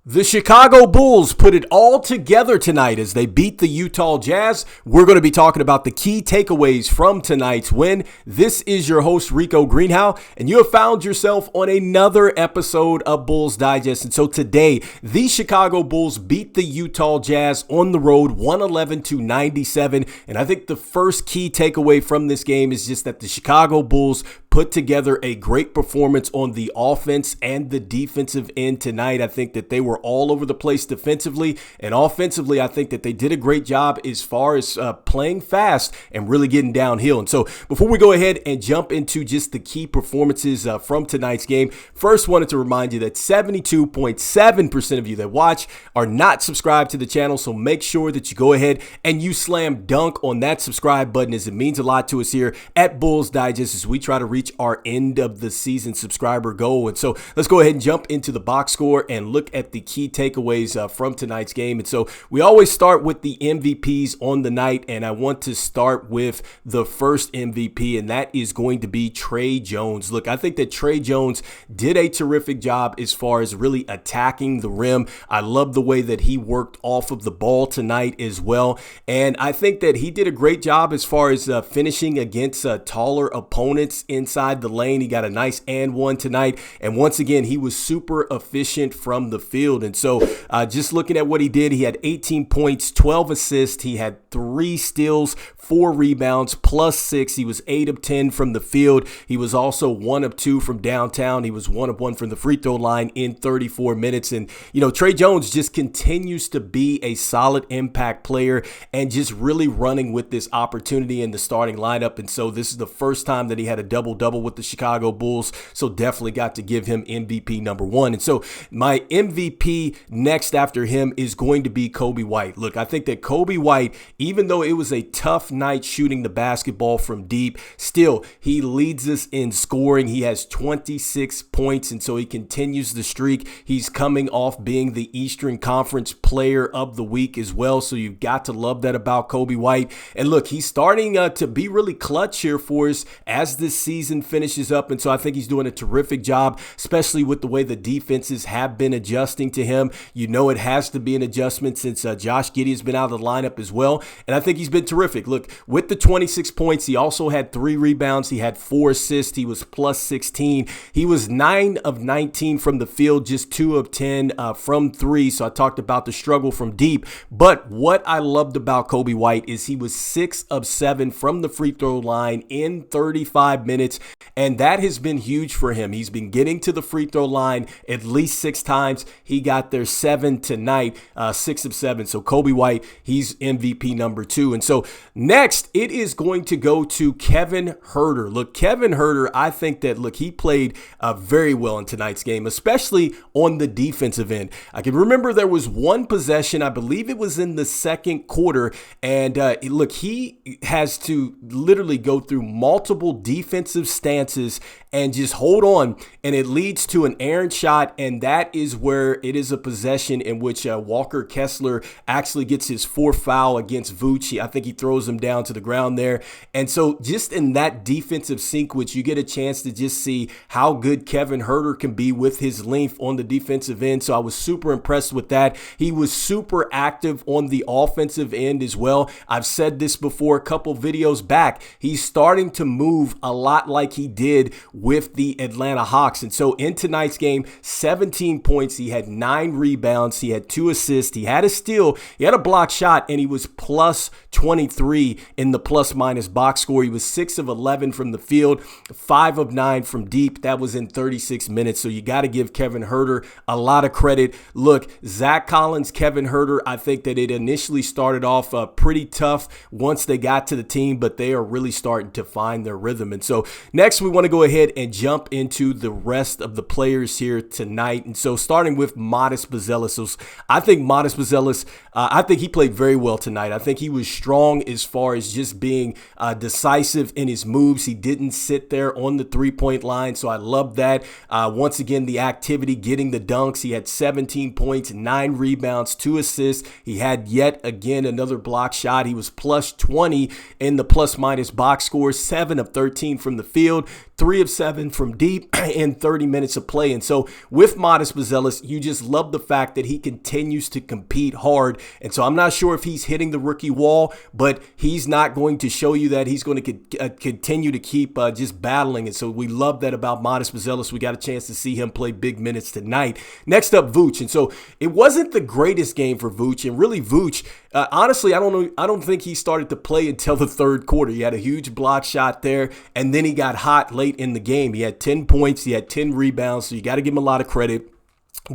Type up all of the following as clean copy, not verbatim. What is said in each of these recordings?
The Chicago Bulls put it all together tonight as they beat the Utah Jazz. We're going to be talking about the key takeaways from tonight's win. This is your host, Rico Greenhowe, and you have found yourself on another episode of Bulls Digest. And so today, the Chicago Bulls beat the Utah Jazz on the road 111-97. And I think the first key takeaway from this game is just that the Chicago Bulls put together a great performance on the offense and the defensive end tonight. I think that they were all over the place defensively, and offensively, I think that they did a great job as far as playing fast and really getting downhill. And so before we go ahead and jump into just the key performances from tonight's game, first wanted to remind you that 72.7% of you that watch are not subscribed to the channel, so make sure that you go ahead and you slam dunk on that subscribe button, as it means a lot to us here at Bulls Digest as we try to reach our end of the season subscriber goal. And so let's go ahead and jump into the box score and look at the key takeaways from tonight's game. And so we always start with the MVPs on the night, and I want to start with the first MVP, and that is going to be Tre Jones. Look, I think that Tre Jones did a terrific job as far as really attacking the rim. I love the way that he worked off of the ball tonight as well, and I think that he did a great job as far as finishing against taller opponents inside the lane. He got a nice and one tonight, and once again, he was super efficient from the field. And so just looking at what he did, he had 18 points, 12 assists, he had 3 steals, 4 rebounds, plus 6. He was 8 of 10 from the field. He was also 1 of 2 from downtown. He was 1 of 1 from the free throw line in 34 minutes. And, you know, Tre Jones just continues to be a solid impact player and just really running with this opportunity in the starting lineup. And so this is the first time that he had a double-double with the Chicago Bulls. So definitely got to give him MVP number 1. And so my MVP next after him is going to be Coby White. Look, I think that Coby White, even though it was a tough night shooting the basketball from deep, still he leads us in scoring. He has 26 points, and so he continues the streak. He's coming off being the Eastern Conference Player of the Week as well, so you've got to love that about Coby White. And look, he's starting to be really clutch here for us as this season finishes up, and so I think he's doing a terrific job, especially with the way the defenses have been adjusting to him. You know it has to be an adjustment since Josh Giddey has been out of the lineup as well, and I think he's been terrific. Look, with the 26 points, he also had 3 rebounds. He had 4 assists. He was plus 16. He was 9 of 19 from the field, just 2 of 10 from 3. So I talked about the struggle from deep. But what I loved about Coby White is he was 6 of 7 from the free throw line in 35 minutes. And that has been huge for him. He's been getting to the free throw line at least 6 times. He got there 7 tonight, 6 of 7. So Coby White, he's MVP number 2. And so next, it is going to go to Kevin Huerter. Look, Kevin Huerter, I think that, look, he played very well in tonight's game, especially on the defensive end. I can remember there was one possession, I believe it was in the second quarter, and look, he has to literally go through multiple defensive stances and just hold on, and it leads to an errant shot, and that is where it is a possession in which Walker Kessler actually gets his 4th foul against Vucevic. I think he throws him down to the ground there. And so just in that defensive sequence, you get a chance to just see how good Kevin Huerter can be with his length on the defensive end. So I was super impressed with that. He was super active on the offensive end as well. I've said this before a couple videos back. He's starting to move a lot like he did with the Atlanta Hawks. And so in tonight's game, 17 points. He had 9 rebounds. He had 2 assists. He had a steal. He had a block shot, and he was plus 23 in the plus-minus box score. He was 6 of 11 from the field, 5 of 9 from deep. That was in 36 minutes. So you got to give Kevin Huerter a lot of credit. Look, Zac Collins, Kevin Huerter, I think that it initially started off pretty tough once they got to the team, but they are really starting to find their rhythm. And so next, we want to go ahead and jump into the rest of the players here tonight. And so starting with Modest Buzelis. So I think Modest Buzelis, I think he played very well tonight. I think he was strong as far as just being decisive in his moves. He didn't sit there on the three-point line, so I love that. Once again, the activity, getting the dunks. He had 17 points, 9 rebounds, 2 assists. He had yet again another block shot. He was plus 20 in the plus-minus box score, 7 of 13 from the field, 3 of 7 from deep in 30 minutes of play. And so with Modest Buzelis, you just love the fact that he continues to compete hard. And so I'm not sure if he's hitting the rookie wall, but he's not going to show you that. He's going to continue to keep just battling. And so we love that about Modest Buzelis. We got a chance to see him play big minutes tonight. Next up, Vooch. And so it wasn't the greatest game for Vooch. And really, Vooch, honestly, I don't think he started to play until the third quarter. He had a huge block shot there, and then he got hot late in the game. He had 10 points. He had 10 rebounds, so you got to give him a lot of credit.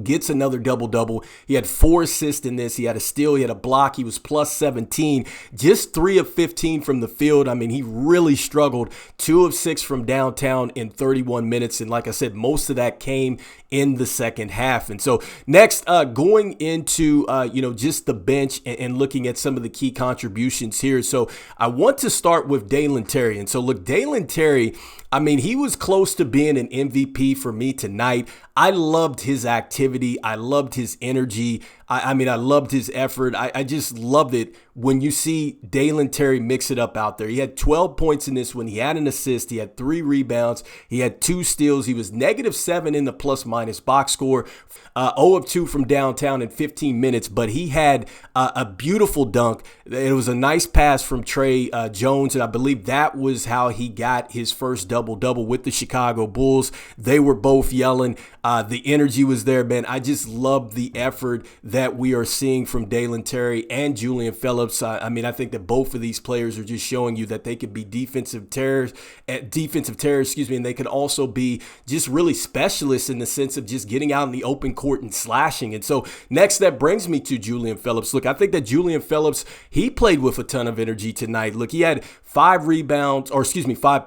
Gets another double-double. He had 4 assists in this. He had a steal. He had a block. He was plus 17. Just 3 of 15 from the field. I mean, he really struggled. 2 of 6 from downtown in 31 minutes. And like I said, most of that came in the second half. And so next, going into, just the bench and looking at some of the key contributions here. So I want to start with Dalen Terry. And so look, Dalen Terry, I mean, he was close to being an MVP for me tonight. I loved his activity. I loved his energy. I loved his effort. I just loved it when you see Dalen Terry mix it up out there. He had 12 points in this one. He had an assist. He had 3 rebounds. He had 2 steals. He was -7 in the plus-minus box score. 0 of 2 from downtown in 15 minutes, but he had a beautiful dunk. It was a nice pass from Tre Jones, and I believe that was how he got his first double-double with the Chicago Bulls. They were both yelling. The energy was there, man. I just love the effort that we are seeing from Dalen Terry and Julian Phillips. I think that both of these players are just showing you that they could be defensive terrors, and they could also be just really specialists in the sense of just getting out in the open court and slashing. And so next, that brings me to Julian Phillips. Look, I think that Julian Phillips, he played with a ton of energy tonight. Look, he had 5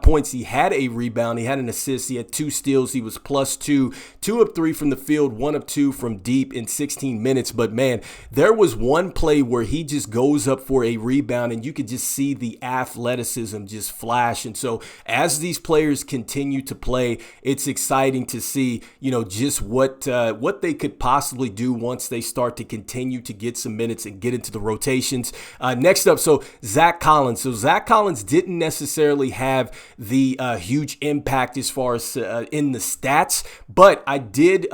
points. He had a rebound. He had an assist. He had 2 steals. He was +2, 2 of 3 from the field, 1 of 2 from deep in 16 minutes. But man, there was one play where he just goes up for a rebound and you could just see the athleticism just flash. And so as these players continue to play, it's exciting to see, just what they could possibly do once they start to continue to get some minutes and get into the rotations. Next up, so Zac Collins. So Zac Collins didn't necessarily have the huge impact as far as in the stats, but I did,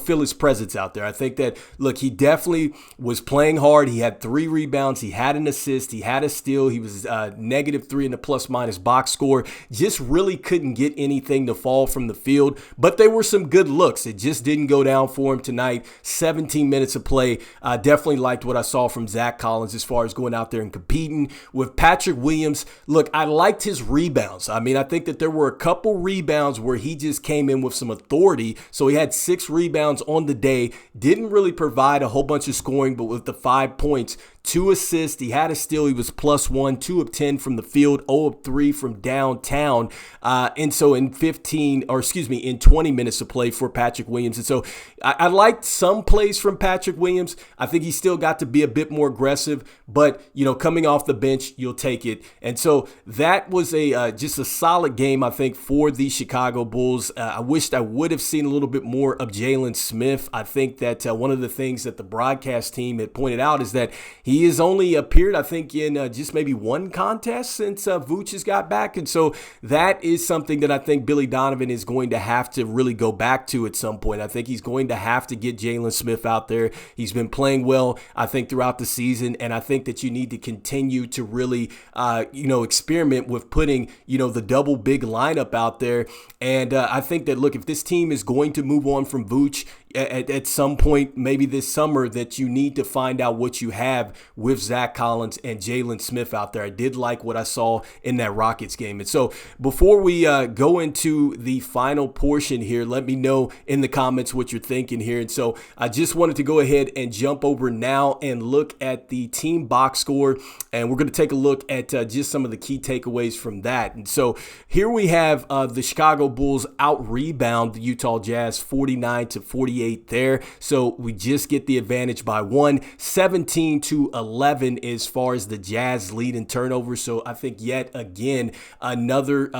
feel his presence out there. I think that, look, he definitely was playing hard. He had 3 rebounds. He had an assist. He had a steal. He was -3 in the plus-minus box score. Just really couldn't get anything to fall from the field, but there were some good looks. It just didn't go down for him tonight. 17 minutes of play. Definitely liked what I saw from Zac Collins as far as going out there and competing. With Patrick Williams, look, I liked his rebounds. I think that there were a couple rebounds where he just came in with some authority. So he had 6 rebounds on the day. Didn't really provide a whole bunch of scoring, but with the 5 points, 2 assists. He had a steal. He was +1, 2 of 10 from the field, 0 of 3 from downtown. And so in 20 minutes of play for Patrick Williams. And so I liked some plays from Patrick Williams. I think he still got to be a bit more aggressive, but coming off the bench, you'll take it. And so that was just a solid game, I think, for the Chicago Bulls. I wished I would have seen a little bit more of Jalen Smith. I think that one of the things that the broadcast team had pointed out is that he has only appeared, I think, in just maybe 1 contest since Vooch has got back. And so that is something that I think Billy Donovan is going to have to really go back to at some point. I think he's going to have to get Jalen Smith out there. He's been playing well, I think, throughout the season. And I think that you need to continue to really, experiment with putting, the double big lineup out there. And I think that, look, if this team is going to move on from Vooch at some point, maybe this summer, that you need to find out what you have with Zac Collins and Jalen Smith out there. I did like what I saw in that Rockets game. And so before we go into the final portion here, let me know in the comments what you're thinking here. And so I just wanted to go ahead and jump over now and look at the team box score. And we're going to take a look at just some of the key takeaways from that. And so here we have the Chicago Bulls out-rebound the Utah Jazz 49-48 38 there. So we just get the advantage by 1, 17-11 as far as the Jazz lead in turnovers. So I think yet again, another,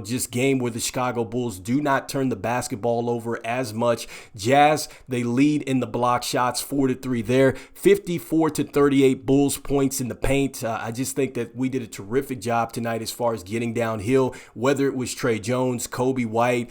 just game where the Chicago Bulls do not turn the basketball over as much. Jazz, they lead in the block shots 4-3 there, 54-38 Bulls points in the paint. I just think that we did a terrific job tonight as far as getting downhill, whether it was Tre Jones, Coby White,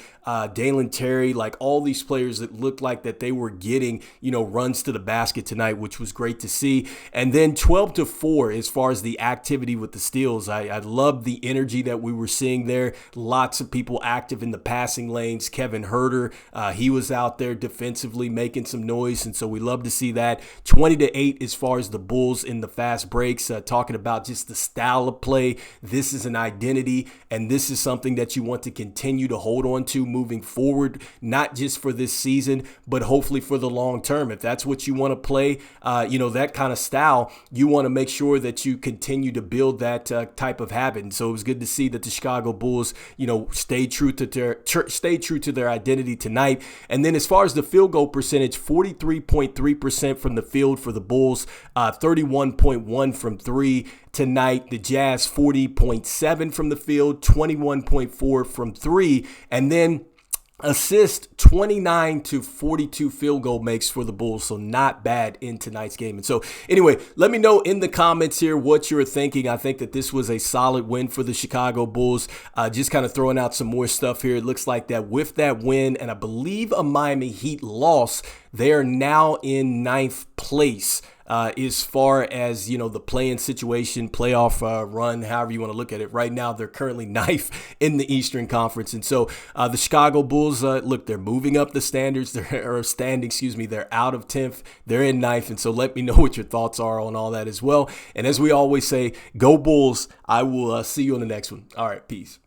Dalen Terry, like all these players that looked like that they were getting, runs to the basket tonight, which was great to see. And then 12-4 as far as the activity with the steals. I love the energy that we were seeing there. Lots of people active in the passing lanes. Kevin Huerter, he was out there defensively making some noise, and so we love to see that. 20-8 as far as the Bulls in the fast breaks, talking about just the style of play. This is an identity, and this is something that you want to continue to hold on to moving forward, not just for this season, but hopefully for the long term. If that's what you want to play, that kind of style, you want to make sure that you continue to build that type of habit. And so it was good to see that the Chicago Bulls, stay true to their identity tonight. And then as far as the field goal percentage, 43.3% from the field for the Bulls, 31.1 from three. Tonight, the Jazz 40.7 from the field, 21.4 from three, and then assist 29-42 field goal makes for the Bulls, so not bad in tonight's game. And so anyway, let me know in the comments here what you're thinking. I think that this was a solid win for the Chicago Bulls. Just kind of throwing out some more stuff here. It looks like that with that win, and I believe a Miami Heat loss, they are now in 9th place. As far as, the play-in situation, playoff run, however you want to look at it. Right now, they're currently 9th in the Eastern Conference. And so the Chicago Bulls, look, they're moving up the standings. They're out of 10th. They're in 9th. And so let me know what your thoughts are on all that as well. And as we always say, go Bulls. I will see you on the next one. All right, peace.